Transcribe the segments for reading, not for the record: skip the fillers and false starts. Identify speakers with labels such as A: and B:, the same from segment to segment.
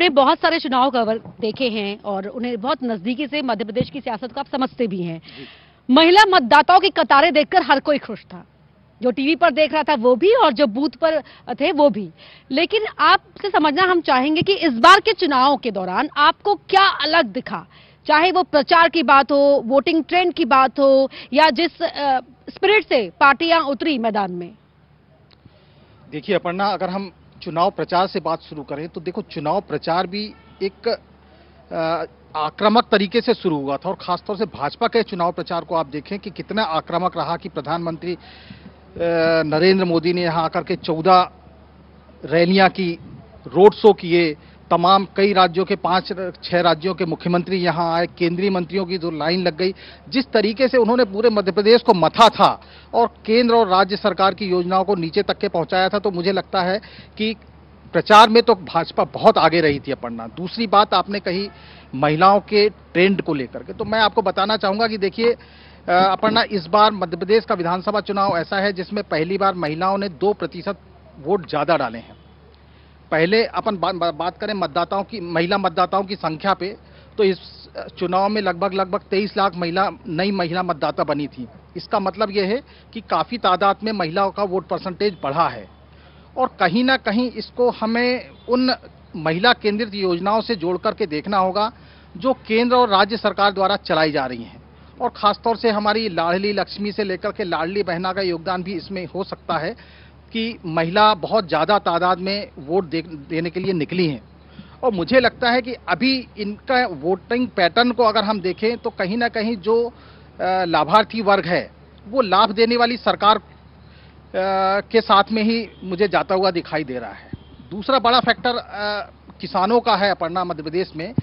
A: आपने बहुत सारे चुनाव कवर देखे हैं और उन्हें बहुत नजदीकी से मध्य प्रदेश की सियासत को आप समझते भी हैं। महिला मतदाताओं की कतारें देखकर हर कोई खुश था, जो टीवी पर देख रहा था वो भी और जो बूथ पर थे वो भी। लेकिन आपसे समझना हम चाहेंगे कि इस बार के चुनाव के दौरान आपको क्या अलग दिखा, चाहे वो प्रचार की बात हो, वोटिंग ट्रेंड की बात हो, या जिस स्पिरिट से पार्टियां उतरी मैदान में।
B: देखिए अपर्णा, अगर हम चुनाव प्रचार से बात शुरू करें तो देखो, चुनाव प्रचार भी एक आक्रामक तरीके से शुरू हुआ था और खासतौर से भाजपा के चुनाव प्रचार को आप देखें कि कितना आक्रामक रहा कि प्रधानमंत्री नरेंद्र मोदी ने यहां आकर के 14 रैलियां की, रोड शो किए, तमाम कई राज्यों के 5-6 राज्यों के मुख्यमंत्री यहां आए, केंद्रीय मंत्रियों की जो लाइन लग गई, जिस तरीके से उन्होंने पूरे मध्य प्रदेश को मथा था और केंद्र और राज्य सरकार की योजनाओं को नीचे तक के पहुंचाया था, तो मुझे लगता है कि प्रचार में तो भाजपा बहुत आगे रही थी अपर्णा। दूसरी बात आपने कही महिलाओं के ट्रेंड को लेकर के, तो मैं आपको बताना चाहूंगा कि देखिए अपर्णा, इस बार मध्य प्रदेश का विधानसभा चुनाव ऐसा है जिसमें पहली बार महिलाओं ने 2% वोट ज्यादा डाले हैं। पहले अपन बात करें मतदाताओं की, महिला मतदाताओं की संख्या पे, तो इस चुनाव में लगभग 23 लाख नई महिला मतदाता बनी थी। इसका मतलब यह है कि काफी तादाद में महिलाओं का वोट परसेंटेज बढ़ा है और कहीं ना कहीं इसको हमें उन महिला केंद्रित योजनाओं से जोड़ करके देखना होगा जो केंद्र और राज्य सरकार द्वारा चलाई जा रही हैं, और खासतौर से हमारी लाडली लक्ष्मी से लेकर के लाडली बहना का योगदान भी इसमें हो सकता है कि महिला बहुत ज़्यादा तादाद में वोट देने के लिए निकली हैं। और मुझे लगता है कि अभी इनका वोटिंग पैटर्न को अगर हम देखें तो कहीं ना कहीं जो लाभार्थी वर्ग है वो लाभ देने वाली सरकार के साथ में ही मुझे जाता हुआ दिखाई दे रहा है। दूसरा बड़ा फैक्टर किसानों का है अपर्णा मध्य प्रदेश में,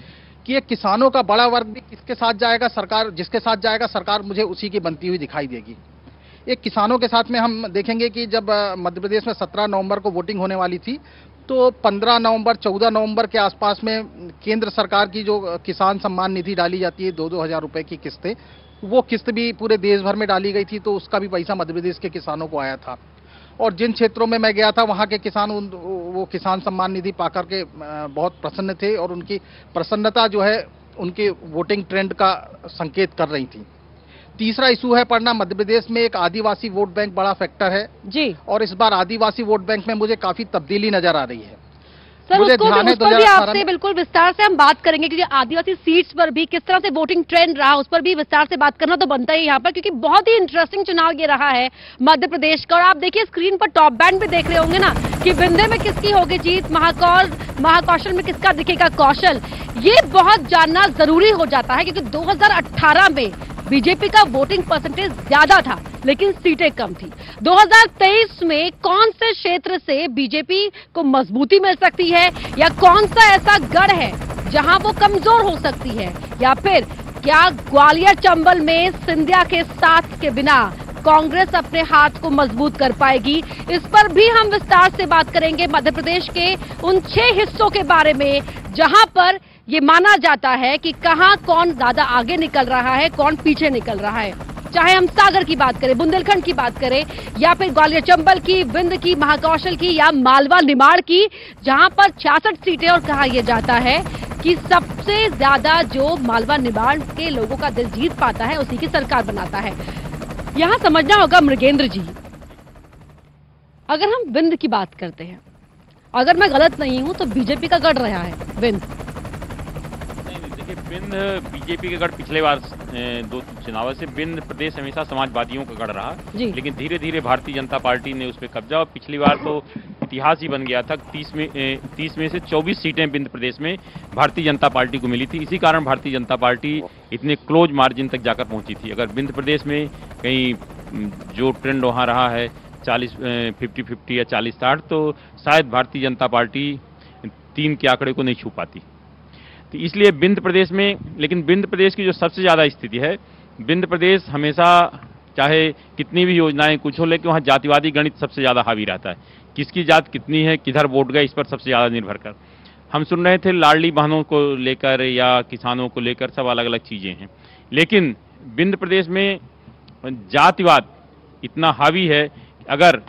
B: कि ये किसानों का बड़ा वर्ग भी किसके साथ जाएगा, सरकार जिसके साथ जाएगा सरकार मुझे उसी की बनती हुई दिखाई देगी। एक किसानों के साथ में हम देखेंगे कि जब मध्य प्रदेश में 17 नवंबर को वोटिंग होने वाली थी, तो 15 नवंबर 14 नवंबर के आसपास में केंद्र सरकार की जो किसान सम्मान निधि डाली जाती है 2-2 हज़ार रुपए की किस्तें, वो किस्त भी पूरे देश भर में डाली गई थी, तो उसका भी पैसा मध्य प्रदेश के किसानों को आया था। और जिन क्षेत्रों में मैं गया था वहाँ के किसान वो किसान सम्मान निधि पाकर के बहुत प्रसन्न थे और उनकी प्रसन्नता जो है उनके वोटिंग ट्रेंड का संकेत कर रही थी। तीसरा इशू है पढ़ना, मध्य प्रदेश में एक आदिवासी वोट बैंक बड़ा फैक्टर है जी, और इस बार आदिवासी वोट बैंक में मुझे काफी तब्दीली नजर आ रही है।
A: सर, उस पर भी आपसे बिल्कुल विस्तार से हम बात करेंगे, क्योंकि आदिवासी सीट्स पर भी किस तरह से वोटिंग ट्रेंड रहा उस पर भी विस्तार से बात करना तो बनता ही यहाँ पर, क्योंकि बहुत ही इंटरेस्टिंग चुनाव ये रहा है मध्य प्रदेश का। और आप देखिए स्क्रीन पर टॉप बैंड भी देख रहे होंगे ना कि विंध्य में किसकी होगी जीत, महाकौशल में किसका दिखेगा कौशल। ये बहुत जानना जरूरी हो जाता है, क्योंकि 2018 में बीजेपी का वोटिंग परसेंटेज ज्यादा था लेकिन सीटें कम थी। 2023 में कौन से क्षेत्र से बीजेपी को मजबूती मिल सकती है, या कौन सा ऐसा गढ़ है जहां वो कमजोर हो सकती है, या फिर क्या ग्वालियर चंबल में सिंधिया के साथ के बिना कांग्रेस अपने हाथ को मजबूत कर पाएगी। इस पर भी हम विस्तार से बात करेंगे मध्य प्रदेश के उन 6 हिस्सों के बारे में जहां पर ये माना जाता है कि कहां कौन ज्यादा आगे निकल रहा है, कौन पीछे निकल रहा है। चाहे हम सागर की बात करें, बुंदेलखंड की बात करें, या फिर ग्वालियर चंबल की, विंध्य की, महाकौशल की, या मालवा निमाड़ की, जहां पर 66 सीटें, और कहा यह जाता है कि सबसे ज्यादा जो मालवा निमाड़ के लोगों का दिल जीत पाता है उसी की सरकार बनाता है। यहां समझना होगा मृगेंद्र जी, अगर हम विंध्य की बात करते हैं, अगर मैं गलत नहीं हूं तो बीजेपी का गढ़ रहा है विंध्य।
C: विंध्य बीजेपी का गढ़ पिछले बार 2 चुनावों से विंध्य प्रदेश हमेशा समाजवादियों का गढ़ रहा, लेकिन धीरे धीरे भारतीय जनता पार्टी ने उस पर कब्जा, और पिछली बार तो इतिहास ही बन गया था। 30 में से 24 सीटें विंध्य प्रदेश में भारतीय जनता पार्टी को मिली थी। इसी कारण भारतीय जनता पार्टी इतने क्लोज मार्जिन तक जाकर पहुंची थी। अगर विंध्य प्रदेश में कहीं जो ट्रेंड वहाँ रहा है 50-50 या 40-60, तो शायद भारतीय जनता पार्टी 3 के आंकड़े को नहीं छू पाती। तो इसलिए विंध्य प्रदेश में, लेकिन विंध्य प्रदेश की जो सबसे ज़्यादा स्थिति है, विंध्य प्रदेश हमेशा चाहे कितनी भी योजनाएं कुछ हो, लेकिन वहाँ जातिवादी गणित सबसे ज़्यादा हावी रहता है। किसकी जात कितनी है, किधर वोट गए, इस पर सबसे ज़्यादा निर्भर कर। हम सुन रहे थे लाडली बहनों को लेकर या किसानों को लेकर, सब अलग अलग चीज़ें हैं, लेकिन विंध्य प्रदेश में जातिवाद इतना हावी है, अगर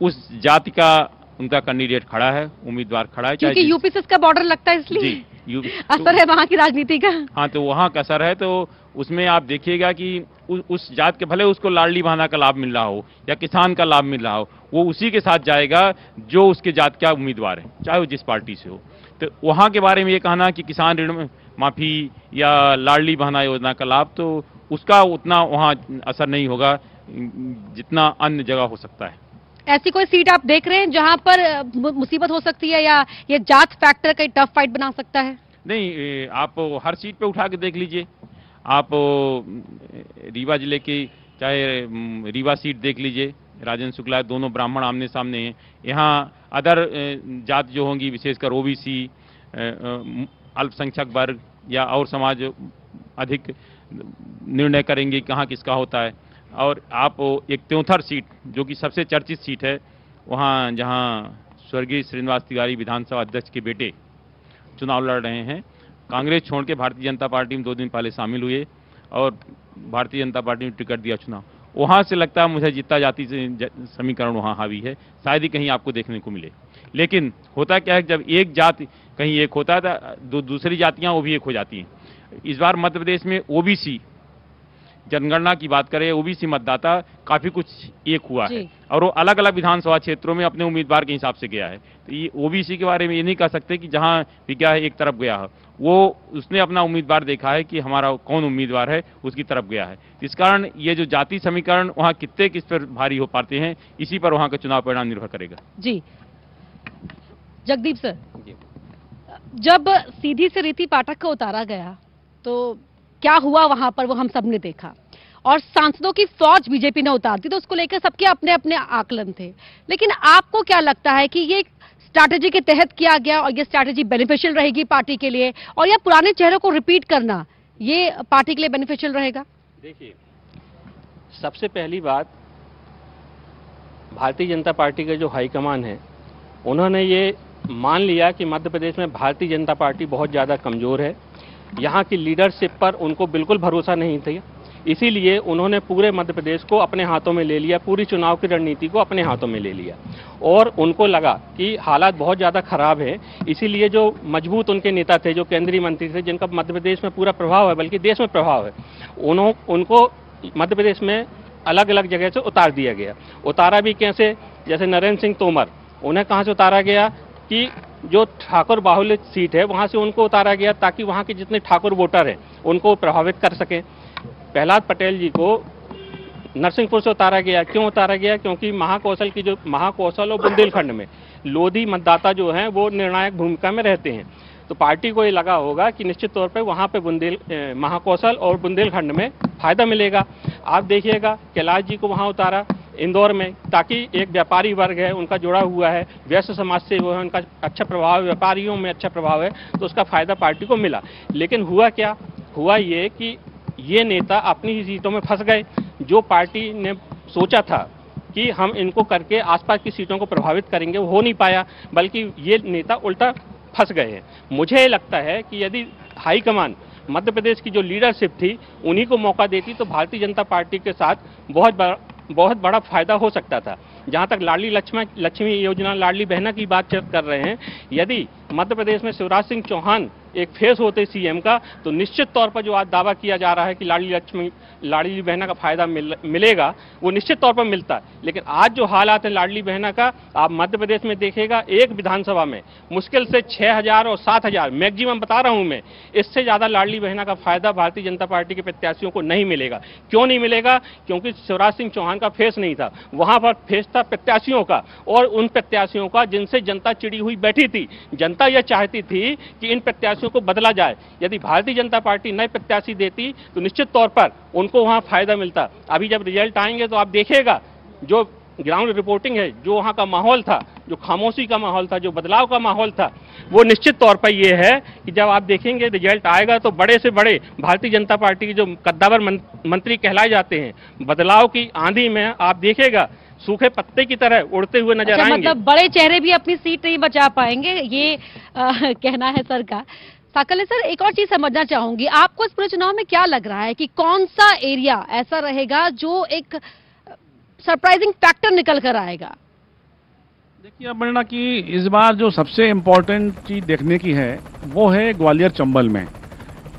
C: उस जाति का उनका कैंडिडेट खड़ा है, उम्मीदवार खड़ा है,
A: क्योंकि यूपी से इसका बॉर्डर लगता है इसलिए
C: जी
A: असर है वहां की राजनीति का।
C: हाँ, तो वहां का असर है। तो उसमें आप देखिएगा कि उस जात के, भले उसको लाडली बहाना का लाभ मिल रहा हो या किसान का लाभ मिल रहा हो, वो उसी के साथ जाएगा जो उसके जात का उम्मीदवार है, चाहे वो जिस पार्टी से हो। तो वहां के बारे में ये कहना कि किसान ऋण माफी या लाडली बहाना योजना का लाभ, तो उसका उतना वहां असर नहीं होगा जितना अन्य जगह हो सकता है।
A: ऐसी कोई सीट आप देख रहे हैं जहां पर मुसीबत हो सकती है या ये जात फैक्टर कई टफ फाइट बना सकता है?
C: नहीं, आप हर सीट पे उठा के देख लीजिए। आप रीवा जिले की चाहे रीवा सीट देख लीजिए, राजेंद्र शुक्ला, दोनों ब्राह्मण आमने सामने हैं। यहाँ अदर जात जो होंगी, विशेषकर ओबीसी, अल्पसंख्यक वर्ग या और समाज अधिक निर्णय करेंगे कहाँ किसका होता है। और आप एक त्योंथर सीट जो कि सबसे चर्चित सीट है, वहाँ जहाँ स्वर्गीय श्रीनिवास तिवारी विधानसभा अध्यक्ष के बेटे चुनाव लड़ रहे हैं, कांग्रेस छोड़ के भारतीय जनता पार्टी में 2 दिन पहले शामिल हुए और भारतीय जनता पार्टी ने टिकट दिया चुनाव। वहाँ से लगता है मुझे जितना जाति से समीकरण वहाँ हावी है, शायद ही कहीं आपको देखने को मिले। लेकिन होता क्या है, जब एक जाति कहीं एक होता है तो दूसरी जातियाँ वो भी एक हो जाती हैं। इस बार मध्य प्रदेश में ओबीसी जनगणना की बात करें, ओबीसी मतदाता काफी कुछ एक हुआ है और वो अलग अलग विधानसभा क्षेत्रों में अपने उम्मीदवार के हिसाब से गया है। तो ये ओबीसी के बारे में ये नहीं कह सकते कि जहां भी गया है एक तरफ गया है, वो उसने अपना उम्मीदवार देखा है कि हमारा कौन उम्मीदवार है उसकी तरफ गया है। इस कारण ये जो जाति समीकरण वहाँ कितने किस पर भारी हो पाते हैं, इसी पर वहाँ का चुनाव परिणाम निर्भर करेगा।
A: जी जगदीप सर, जब सीधी से रीति पाठक को उतारा गया तो क्या हुआ वहां पर, वो हम सब ने देखा, और सांसदों की फौज बीजेपी ने उतार दी, तो उसको लेकर सबके अपने अपने आकलन थे। लेकिन आपको क्या लगता है कि ये स्ट्रैटेजी के तहत किया गया और ये स्ट्रैटेजी बेनिफिशियल रहेगी पार्टी के लिए, और या पुराने चेहरों को रिपीट करना ये पार्टी के लिए बेनिफिशियल रहेगा?
D: देखिए, सबसे पहली बात, भारतीय जनता पार्टी के जो हाईकमान है उन्होंने ये मान लिया कि मध्य प्रदेश में भारतीय जनता पार्टी बहुत ज़्यादा कमज़ोर है, यहाँ की लीडरशिप पर उनको बिल्कुल भरोसा नहीं था। इसीलिए उन्होंने पूरे मध्य प्रदेश को अपने हाथों में ले लिया, पूरी चुनाव की रणनीति को अपने हाथों में ले लिया और उनको लगा कि हालात बहुत ज़्यादा खराब हैं। इसीलिए जो मजबूत उनके नेता थे, जो केंद्रीय मंत्री थे, जिनका मध्य प्रदेश में पूरा प्रभाव है, बल्कि देश में प्रभाव है, उनको मध्य प्रदेश में अलग अलग जगह से उतार दिया गया। उतारा भी कैसे? जैसे नरेंद्र सिंह तोमर, उन्हें कहाँ से उतारा गया कि जो ठाकुर बाहुल्य सीट है वहाँ से उनको उतारा गया ताकि वहाँ के जितने ठाकुर वोटर हैं उनको प्रभावित कर सकें। प्रहलाद पटेल जी को नरसिंहपुर से उतारा गया। क्यों उतारा गया? क्योंकि महाकौशल और बुंदेलखंड में लोधी मतदाता जो हैं वो निर्णायक भूमिका में रहते हैं। तो पार्टी को ये लगा होगा कि निश्चित तौर पर वहाँ पे महाकौशल और बुंदेलखंड में फायदा मिलेगा। आप देखिएगा कैलाश जी को वहाँ उतारा इंदौर में, ताकि एक व्यापारी वर्ग है उनका जुड़ा हुआ है, व्यस्त समाज से वो है, उनका अच्छा प्रभाव है, व्यापारियों में अच्छा प्रभाव है, तो उसका फायदा पार्टी को मिला। लेकिन हुआ क्या? हुआ ये कि ये नेता अपनी ही सीटों में फंस गए। जो पार्टी ने सोचा था कि हम इनको करके आसपास की सीटों को प्रभावित करेंगे, वो हो नहीं पाया, बल्कि ये नेता उल्टा फंस गए हैं। मुझे लगता है कि यदि हाईकमान मध्य प्रदेश की जो लीडरशिप थी उन्हीं को मौका देती तो भारतीय जनता पार्टी के साथ बहुत बड़ा फायदा हो सकता था। जहां तक लाडली लक्ष्मी योजना, लाडली बहना की बात कर रहे हैं, यदि मध्य प्रदेश में शिवराज सिंह चौहान एक फेस होते सीएम का, तो निश्चित तौर पर जो आज दावा किया जा रहा है कि लाडली बहना का फायदा मिलेगा, वो निश्चित तौर पर मिलता है। लेकिन आज जो हालात है लाडली बहना का, आप मध्य प्रदेश में देखिएगा, एक विधानसभा में मुश्किल से 6,000 और 7,000 मैक्सिमम बता रहा हूं मैं, इससे ज्यादा लाडली बहना का फायदा भारतीय जनता पार्टी के प्रत्याशियों को नहीं मिलेगा। क्यों नहीं मिलेगा? क्योंकि शिवराज सिंह चौहान का फेस नहीं था, वहां पर फेस था प्रत्याशियों का, और उन प्रत्याशियों का जिनसे जनता चिड़ी हुई बैठी थी। जनता यह चाहती थी कि इन प्रत्याशियों को बदला जाए। यदि भारतीय जनता पार्टी नए प्रत्याशी देती तो निश्चित तौर पर उनको वहां फायदा मिलता। अभी जब रिजल्ट आएंगे तो आप देखिएगा, जो ग्राउंड रिपोर्टिंग है, जो वहां का माहौल था, जो खामोशी का माहौल था, जो बदलाव का माहौल था, वो निश्चित तौर पर यह है कि जब आप देखेंगे रिजल्ट आएगा तो बड़े से बड़े भारतीय जनता पार्टी के जो कद्दावर मंत्री कहलाए जाते हैं, बदलाव की आंधी में आप देखिएगा सूखे पत्ते की तरह उड़ते हुए नजर आएंगे।
A: मतलब बड़े चेहरे भी अपनी सीट नहीं बचा पाएंगे, ये कहना है सर का। साकल्य सर, एक और चीज समझना चाहूंगी, आपको इस पूरे चुनाव में क्या लग रहा है कि कौन सा एरिया ऐसा रहेगा जो एक सरप्राइजिंग फैक्टर निकल कर आएगा?
E: देखिए अपर्णा कि इस बार जो सबसे इम्पोर्टेंट चीज देखने की है वो है ग्वालियर चंबल में।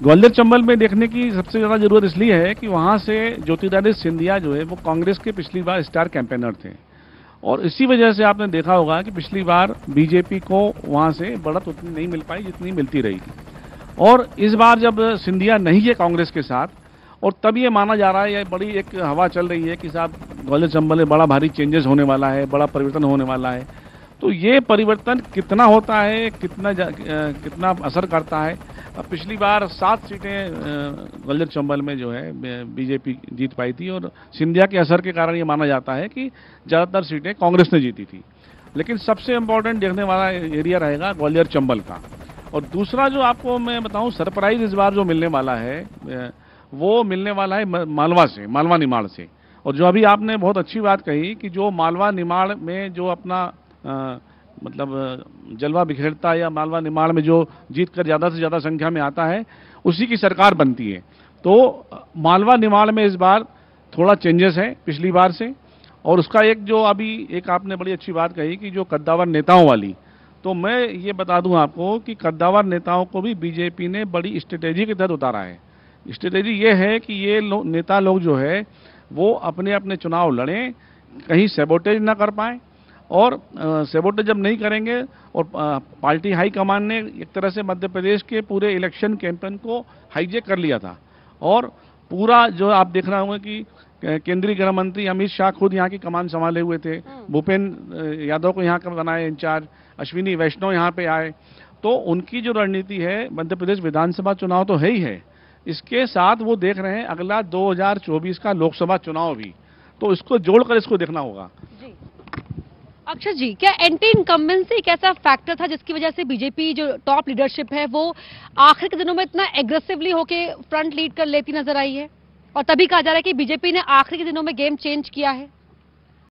E: ग्वालियर चंबल में देखने की सबसे ज़्यादा जरूरत इसलिए है कि वहाँ से ज्योतिरादित्य सिंधिया जो है वो कांग्रेस के पिछली बार स्टार कैंपेनर थे, और इसी वजह से आपने देखा होगा कि पिछली बार बीजेपी को वहाँ से बढ़त उतनी नहीं मिल पाई जितनी मिलती रही थी। और इस बार जब सिंधिया नहीं है कांग्रेस के साथ, और तब ये माना जा रहा है, ये बड़ी एक हवा चल रही है कि साहब ग्वालियर चंबल में बड़ा भारी चेंजेस होने वाला है, बड़ा परिवर्तन होने वाला है। तो ये परिवर्तन कितना होता है, कितना असर करता है। अब पिछली बार 7 सीटें ग्वालियर चंबल में जो है बीजेपी जीत पाई थी, और सिंधिया के असर के कारण ये माना जाता है कि ज़्यादातर सीटें कांग्रेस ने जीती थी। लेकिन सबसे इम्पोर्टेंट देखने वाला एरिया रहेगा ग्वालियर चंबल का। और दूसरा जो आपको मैं बताऊं सरप्राइज इस बार जो मिलने वाला है वो मिलने वाला है मालवा से, मालवा निमाड़ से। और जो अभी आपने बहुत अच्छी बात कही कि जो मालवा निमाड़ में जो अपना मतलब जलवा बिखेरता है, या मालवा निमाड़ में जो जीत कर ज़्यादा से ज़्यादा संख्या में आता है, उसी की सरकार बनती है। तो मालवा निमाड़ में इस बार थोड़ा चेंजेस है पिछली बार से। और उसका एक जो अभी एक आपने बड़ी अच्छी बात कही कि जो कद्दावर नेताओं वाली, तो मैं ये बता दूं आपको कि कद्दावर नेताओं को भी बीजेपी ने बड़ी स्ट्रेटेजी के तहत उतारा है। स्ट्रेटेजी ये है कि ये नेता लोग जो है वो अपने अपने चुनाव लड़ें, कहीं सैबोटेज ना कर पाएं। और सैबोटेज जब नहीं करेंगे, और पार्टी हाईकमान ने एक तरह से मध्य प्रदेश के पूरे इलेक्शन कैंपेन को हाईजेक कर लिया था। और पूरा जो आप देख रहे होंगे कि केंद्रीय गृह मंत्री अमित शाह खुद यहाँ की कमान संभाले हुए थे, भूपेंद्र यादव को यहाँ का बनाए इंचार्ज, अश्विनी वैष्णव यहाँ पे आए। तो उनकी जो रणनीति है, मध्य प्रदेश विधानसभा चुनाव तो है ही है, इसके साथ वो देख रहे हैं अगला 2024 का लोकसभा चुनाव भी, तो इसको जोड़कर इसको देखना होगा।
A: जी अक्षत जी, क्या एंटी इनकम्बेंसी एक ऐसा फैक्टर था जिसकी वजह से बीजेपी जो टॉप लीडरशिप है वो आखिर के दिनों में इतना एग्रेसिवली होके फ्रंट लीड कर लेती नजर आई है, और तभी कहा जा रहा है कि बीजेपी ने आखिरी के दिनों में गेम चेंज किया है?